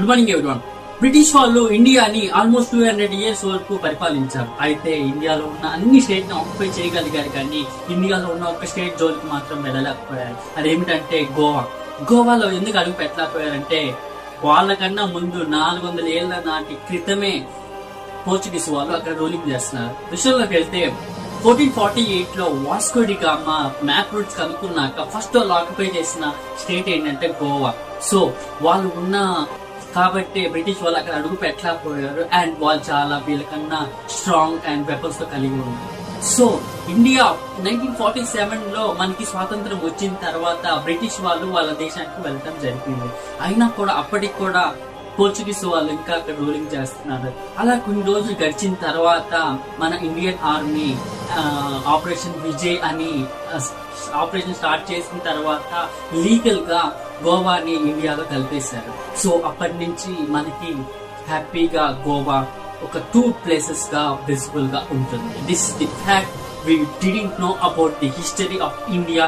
Good morning everyone. British వాళ్ళు ఇండియాని almost 200 years వరకు పరిపాలించారు. అయితే ఇండియాలో ఉన్న అన్ని స్టేట్ ని ఆక్యుపై చేయగలిగారు, కానీ ఇండియాలో ఉన్న ఒక స్టేట్ జోలికి మాత్రం వెళ్ళలేకపోయారు. అదేమిటంటే గోవా. గోవాలో ఎందుకు అడుగు పెట్టలేకపోయారంటే వాళ్ళకన్నా ముందు 400 ఏళ్ల నాటి క్రితమే పోర్చుగీస్ వాళ్ళు అక్కడ రూలింగ్ చేస్తున్నారు. విషయంలోకి వెళ్తే 1448 లో Vasco da Gama map routes కనుక్కున్నాక ఫస్ట్ వాళ్ళు ఆక్యుపై చేసిన స్టేట్ ఏంటంటే గోవా. సో వాళ్ళు ఉన్న కాబట్టి బ్రిటిష్ వాళ్ళు అక్కడ అడుగు పెట్టలేకపోయారు. అండ్ వాళ్ళు చాలా వీళ్ళకన్నా స్ట్రాంగ్ అండ్ వెపన్స్ తో కలిగి ఉన్నారు. సో ఇండియా 1947 లో మనకి స్వాతంత్రం వచ్చిన తర్వాత బ్రిటిష్ వాళ్ళు వాళ్ళ దేశానికి వెళ్ళటం జరిగింది. అయినా కూడా అప్పటికి కూడా పోర్చుగీస్ వాళ్ళు ఇంకా అక్కడ రూలింగ్ చేస్తున్నారు. అలా కొన్ని రోజులు గడిచిన తర్వాత మన ఇండియన్ ఆర్మీ ఆపరేషన్ విజయ్ అని ఆపరేషన్ స్టార్ట్ చేసిన తర్వాత లీగల్ గా గోవాని ఇండియాలో కలిపేశారు. సో అప్పటి నుంచి మనకి హ్యాపీగా గోవా ఒక 2 places గా విజిబుల్ గా ఉంటుంది. This the fact we didn't know about the history of India